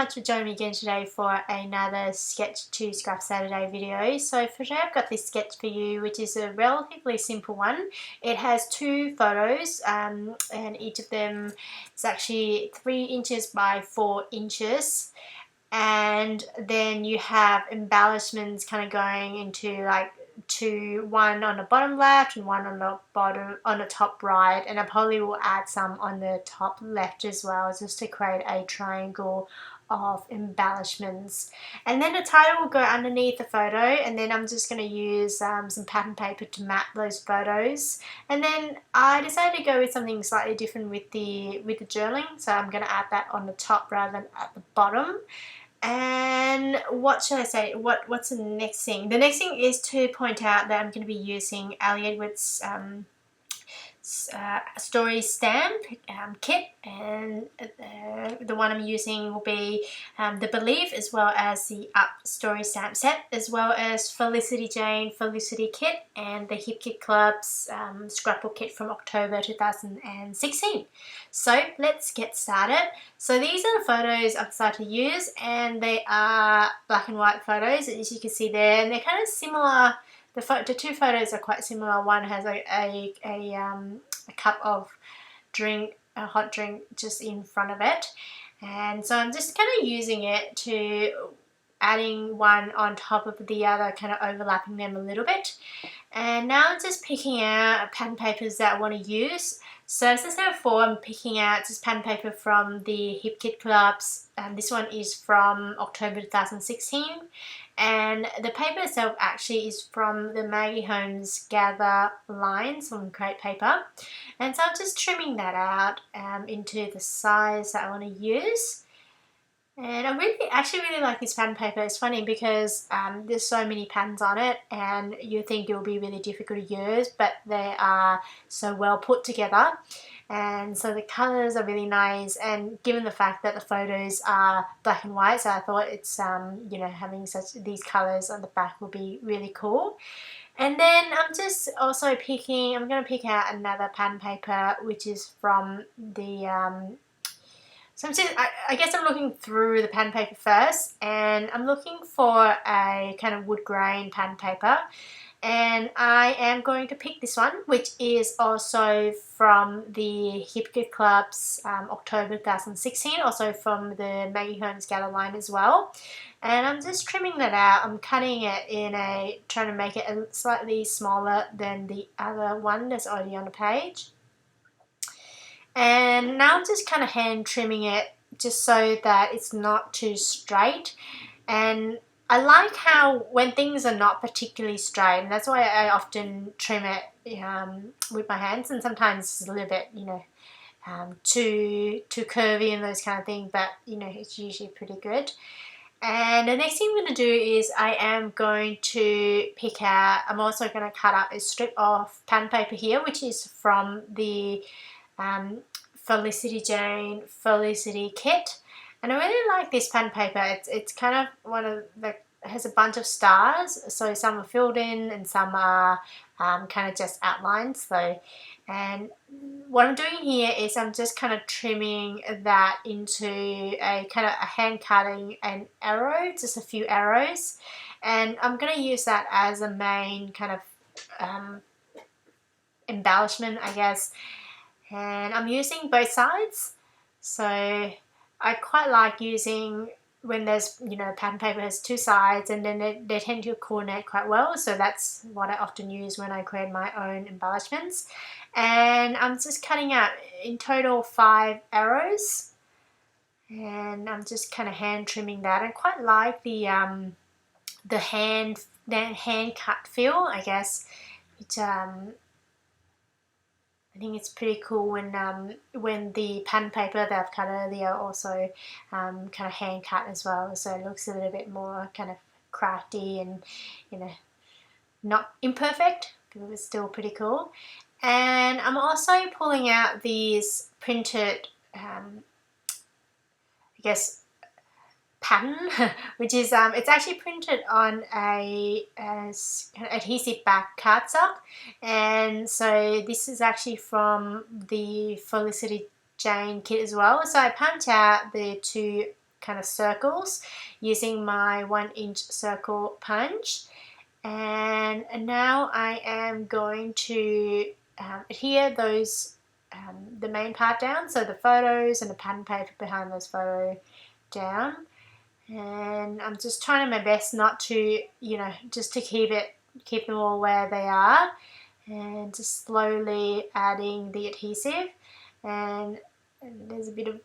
much for joining me again today for another Sketch to Scrap Saturday video. So for today I've got this sketch for you, which is a relatively simple one. It has two photos and each of them is actually 3 inches by 4 inches. And then you have embellishments kind of going into like one on the bottom left and one on the top right, and I probably will add some on the top left as well, just to create a triangle of embellishments. And then the title will go underneath the photo, and then I'm just going to use some pattern paper to map those photos. And then I decided to go with something slightly different with the journaling, so I'm going to add that on the top rather than at the bottom. And what should I say? What's the next thing? The next thing is to point out that I'm going to be using Ali Edwards' story stamp kit, and the one I'm using will be the Believe, as well as the Up story stamp set, as well as Felicity Jane Felicity kit and the Hip Kit Club's scrapbook kit from October 2016. So let's get started. So these are the photos I've decided to use, and they are black and white photos, as you can see there, and they're kind of similar. The two photos are quite similar. One has a cup of drink, a hot drink, just in front of it, and so I'm just kind of using it to adding one on top of the other, kind of overlapping them a little bit. And now I'm just picking out pattern papers that I want to use. So as I said before, I'm picking out just pattern paper from the Hip Kit Clubs, and this one is from October 2016. And the paper itself actually is from the Maggie Holmes Gather lines on crepe paper. And so I'm just trimming that out into the size that I want to use. And I actually really like this pattern paper. It's funny because there's so many patterns on it, and you think it will be really difficult to use, but they are so well put together. And so the colours are really nice, and given the fact that the photos are black and white, so I thought it's having these colours on the back will be really cool. And then I'm just also I'm going to pick out another pattern paper, which is from the so I guess I'm looking through the pattern paper first, and I'm looking for a kind of wood grain pattern paper, and I am going to pick this one, which is also from the Hip Kit Club's October 2016, also from the Maggie Holmes Gather line as well. And I'm just trimming that out. I'm cutting it trying to make it slightly smaller than the other one that's already on the page. And now I'm just kind of hand trimming it just so that it's not too straight. And I like how when things are not particularly straight, and that's why I often trim it with my hands, and sometimes it's a little bit, too curvy and those kind of things, but it's usually pretty good. And the next thing I'm going to do is I'm also going to cut up a strip of pattern paper here, which is from the Felicity Jane Felicity kit, and I really like this pattern paper. It's kind of one of the has a bunch of stars, so some are filled in and some are kind of just outlines. And what I'm doing here is I'm just kind of trimming that into a kind of a hand cutting an arrow, just a few arrows, and I'm going to use that as a main kind of embellishment, I guess. And I'm using both sides, so I quite like using when there's pattern paper has two sides, and then they tend to coordinate quite well, so that's what I often use when I create my own embellishments. And I'm just cutting out in total 5 arrows, and I'm just kind of hand trimming that. I quite like the hand cut feel, I guess. I think it's pretty cool when the pattern paper that I've cut earlier also kind of hand cut as well, so it looks a little bit more kind of crafty and not imperfect, but it's still pretty cool. And I'm also pulling out these printed pattern, which is it's actually printed on a adhesive back cardstock, and so this is actually from the Felicity Jane kit as well. So I punch out the two kind of circles using my 1-inch circle punch. And now I am going to adhere those the main part down, so the photos and the pattern paper behind those photos down. And I'm just trying my best not to, just to keep them all where they are, and just slowly adding the adhesive. And there's a bit of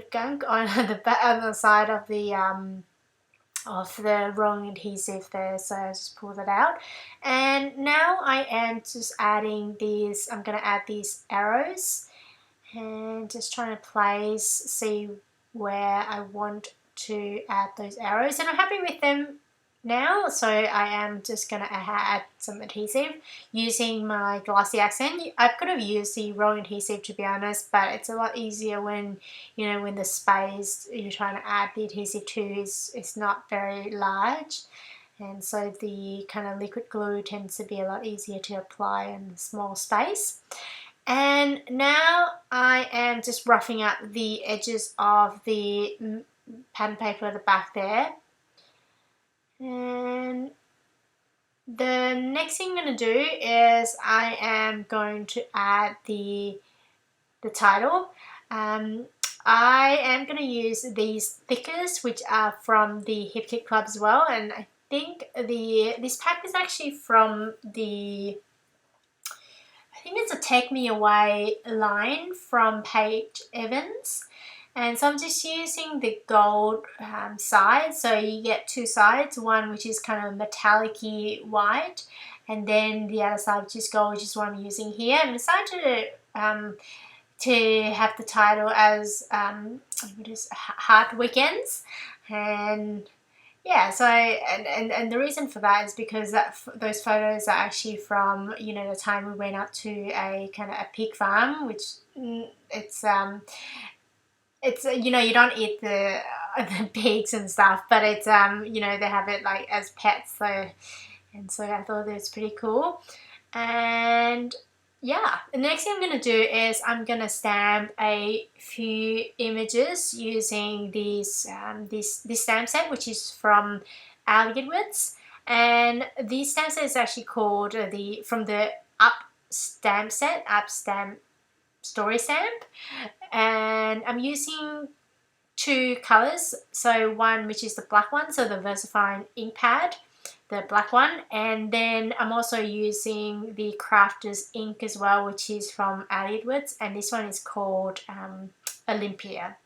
gunk on the side of the wrong adhesive there, so I just pull that out. And now I am just adding these. I'm going to add these arrows, and just trying to see where I want to add those arrows, and I'm happy with them now, so I am just going to add some adhesive using my glossy accent. I could have used the wrong adhesive, to be honest, but it's a lot easier when when the space you're trying to add the adhesive to is not very large, and so the kind of liquid glue tends to be a lot easier to apply in the small space. And now I am just roughing up the edges of the pattern paper at the back there. And the next thing I'm going to do is I am going to add the title. I am going to use these stickers, which are from the Hip Kit Club as well, and I think this pack is actually from I think it's a Take Me Away line from Paige Evans. And so I'm just using the gold side. So you get two sides, one which is kind of metallic-y white, and then the other side which is gold, which is what I'm using here. And I decided to have the title as Heart Weekends. And yeah, so and the reason for that is because those photos are actually from the time we went up to a kind of a pig farm, which it's you don't eat the pigs and stuff, but it's they have it like as pets, so I thought it was pretty cool. And yeah, the next thing I'm going to do is I'm going to stamp a few images using this stamp set, which is from Edwards. And this stamp set is actually called from the Up stamp set, Up Stamp Story Stamp. And I'm using two colors, so one which is the black one, so the VersaFine ink pad, the black one, and then I'm also using the Crafters ink as well, which is from Edwards, and this one is called Olympia.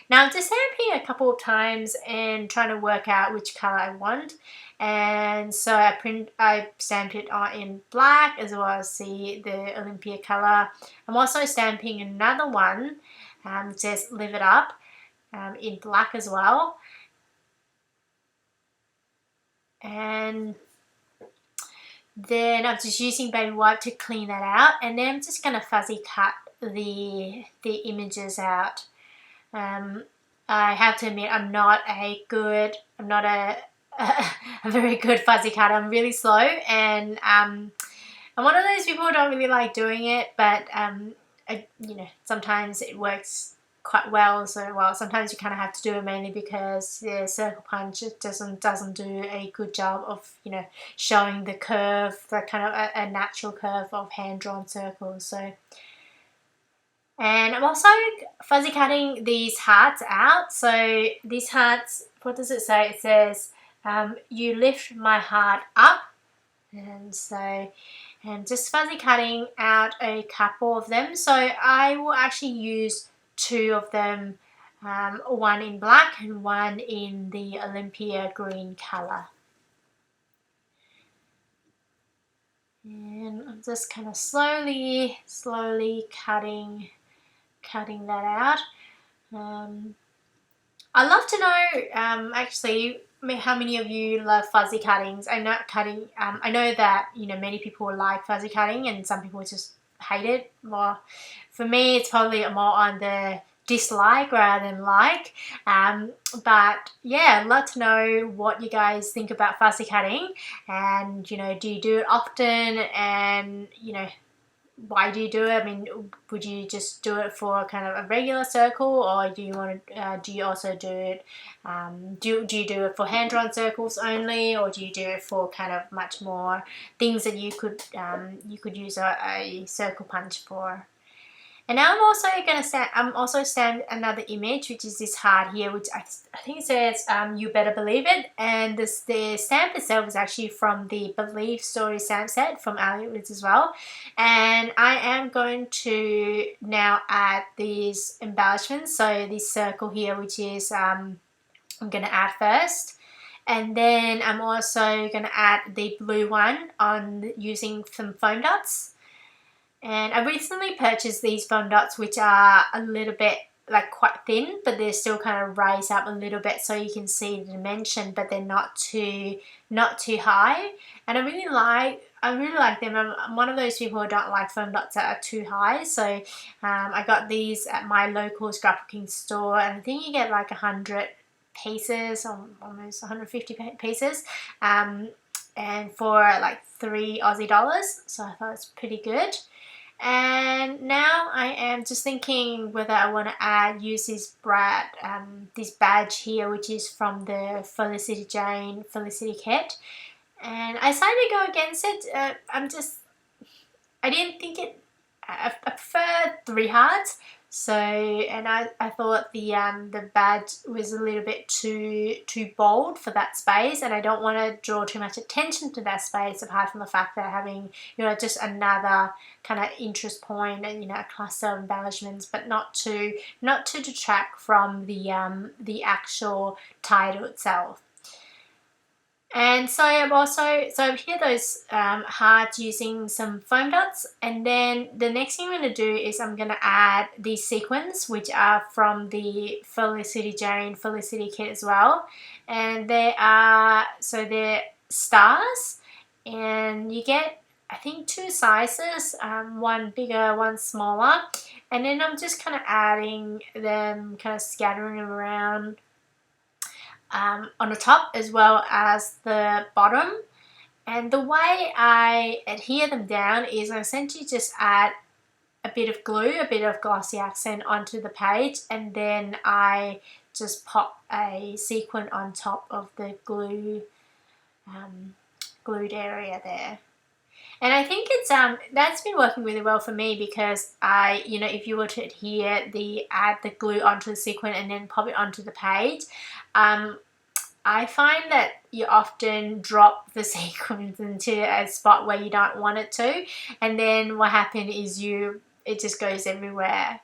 Now I'm just stamping a couple of times and trying to work out which color I want, and so I stamped it in black as well as the Olympia color. I'm also stamping another one, it says Live It Up, in black as well. And then I'm just using baby wipe to clean that out, and then I'm just going to fuzzy cut the images out. I have to admit I'm not a very good fuzzy cutter. I'm really slow, and I'm one of those people who don't really like doing it, but sometimes it works quite well. So sometimes you kind of have to do it mainly because the circle punch doesn't do a good job of showing the curve, the kind of a natural curve of hand-drawn circles. So, and I'm also fuzzy cutting these hearts out. So these hearts, what does it say? It says you lift my heart up, and so and just fuzzy cutting out a couple of them. So I will actually use two of them, one in black and one in the Olympia green color. And I'm just kind of slowly cutting that out. I'd love to know actually how many of you love fuzzy cuttings. I know that many people like fuzzy cutting, and some people just hate it. Well, for me, it's probably more on the dislike rather than like. But yeah, I'd love to know what you guys think about fuzzy cutting, and do you do it often, and why do you do it? I mean, would you just do it for kind of a regular circle, or do you want to? Do you also do it? Do you do it for hand-drawn circles only, or do you do it for kind of much more things that you could use a circle punch for? And now I'm also stamp another image, which is this heart here, which I think it says "You Better Believe It," and the stamp itself is actually from the Believe Story stamp set from AliExpress as well. And I am going to now add these embellishments. So this circle here, which is I'm going to add first. And then I'm also going to add the blue one on using some foam dots. And I recently purchased these foam dots, which are a little bit like quite thin, but they're still kind of raised up a little bit so you can see the dimension, but they're not too high. And I really like them. I'm one of those people who don't like foam dots that are too high. So I got these at my local scrapbooking store, and I think you get like 100 pieces, or almost 150 pieces, and for like $3 Aussie. So I thought it's pretty good. And now I am just thinking whether I want to use this badge here, which is from the Felicity Jane Felicity kit. And I decided to go against it. I didn't think it. I prefer 3 hearts. So, and I thought the badge was a little bit too bold for that space, and I don't want to draw too much attention to that space, apart from the fact that having, you know, just another kind of interest point and, you know, a cluster of embellishments, but not to detract from the actual title itself. And so I've here those hearts using some foam dots, and then the next thing I'm going to do is I'm going to add these sequins, which are from the Felicity Jane Felicity kit as well, and they're stars, and you get, I think, 2 sizes, one bigger, one smaller, and then I'm just kind of adding them, kind of scattering them around on the top as well as the bottom. And the way I adhere them down is I essentially just add a bit of glue, a bit of glossy accent onto the page, and then I just pop a sequin on top of the glued area there. And I think it's that's been working really well for me, because if you were to add the glue onto the sequin and then pop it onto the page, I find that you often drop the sequins into a spot where you don't want it to, and then what happens is it just goes everywhere.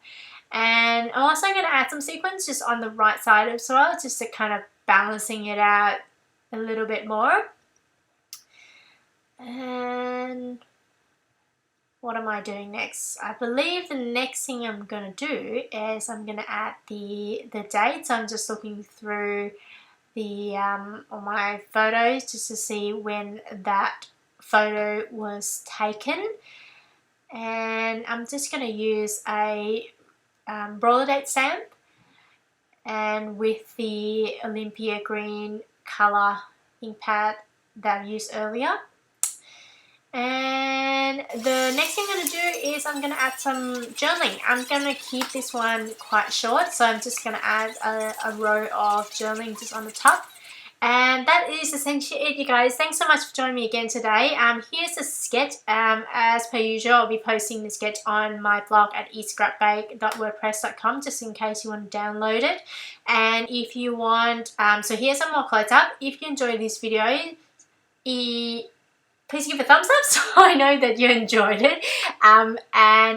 And I'm also going to add some sequins just on the right side as well, just to kind of balancing it out a little bit more. And what am I doing next? I believe the next thing I'm going to do is I'm going to add the dates. I'm just looking through all my photos just to see when that photo was taken. And I'm just going to use a roller date stamp, and with the Olympia green colour ink pad that I used earlier. And the next thing I'm going to do is I'm going to add some journaling. I'm going to keep this one quite short, so I'm just going to add a row of journaling just on the top. And that is essentially it, you guys. Thanks so much for joining me again today. Here's a sketch. As per usual, I'll be posting the sketch on my blog at eatscrapbake.wordpress.com, just in case you want to download it. And if you want, so here's some more close up. If you enjoyed this video, please give a thumbs up so I know that you enjoyed it. And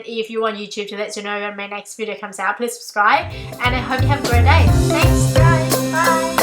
if you want YouTube to let you know when my next video comes out, please subscribe. And I hope you have a great day. Thanks, guys. Bye.